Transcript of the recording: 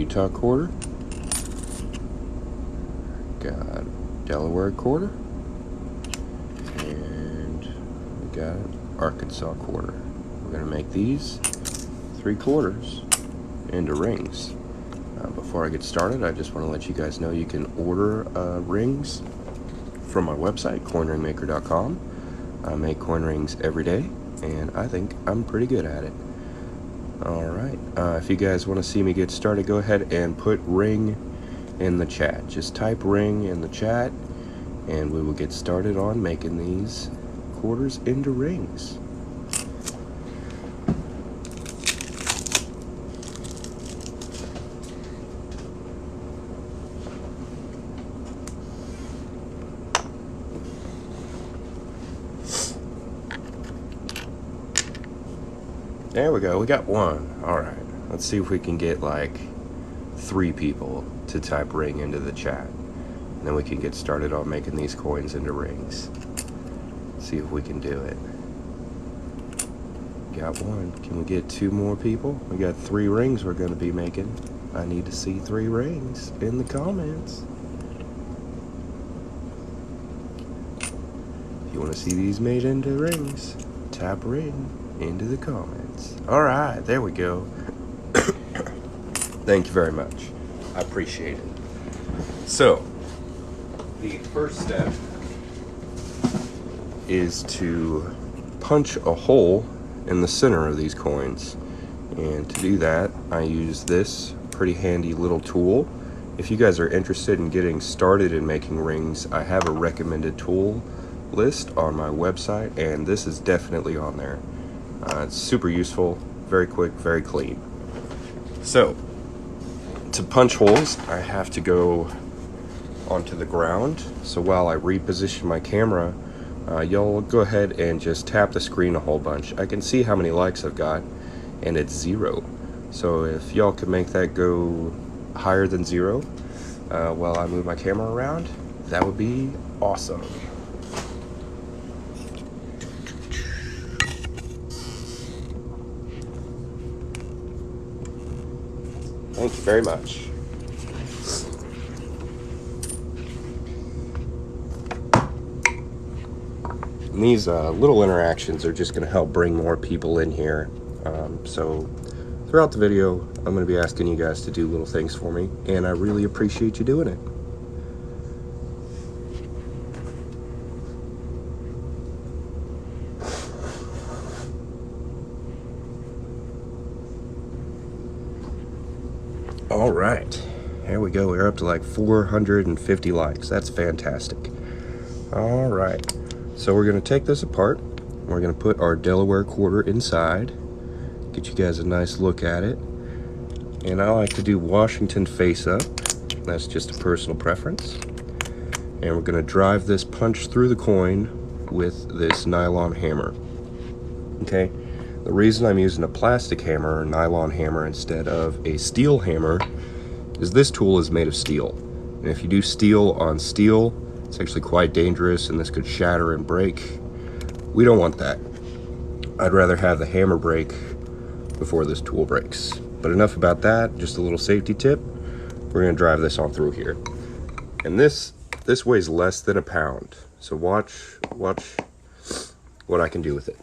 Utah quarter. Got Delaware quarter. And we got Arkansas quarter. We're going to make these 3 quarters into rings. Before I get started, I just want to let you guys know you can order rings from my website, coinringmaker.com. I make coin rings every day, and I think I'm pretty good at it. Alright, if you guys want to see me get started, go ahead and put ring in the chat. Just type ring in the chat, and we will get started on making these quarters into rings. There we go, we got one. Alright, let's see if we can get like 3 people to type ring into the chat. And then we can get started on making these coins into rings. See if we can do it. Got one. Can we get 2 more people? We got 3 rings we're going to be making. I need to see 3 rings in the comments. If you want to see these made into rings, tap ring into the comments. Alright, there we go. Thank you very much. I appreciate it. So, the first step is to punch a hole in the center of these coins. And to do that, I use this pretty handy little tool. If you guys are interested in getting started in making rings, I have a recommended tool list on my website, and this is definitely on there. It's super useful, very quick, very clean. So, to punch holes, I have to go onto the ground. So while I reposition my camera, y'all go ahead and just tap the screen a whole bunch. I can see how many likes I've got, and it's 0. So if y'all could make that go higher than 0 while I move my camera around, that would be awesome. Thank you very much. And these little interactions are just going to help bring more people in here. So throughout the video, I'm going to be asking you guys to do little things for me, and I really appreciate you doing it. All right, here we go. We're up to like 450 likes. That's fantastic. All right, so we're going to take this apart. We're going to put our Delaware quarter inside, get you guys a nice look at it. And I like to do Washington face up. That's just a personal preference. And we're going to drive this punch through the coin with this nylon hammer. Okay. The reason I'm using a plastic hammer or nylon hammer instead of a steel hammer is this tool is made of steel. And if you do steel on steel, it's actually quite dangerous, and this could shatter and break. We don't want that. I'd rather have the hammer break before this tool breaks. But enough about that, just a little safety tip. We're gonna drive this on through here. And this weighs less than a pound. So watch what I can do with it.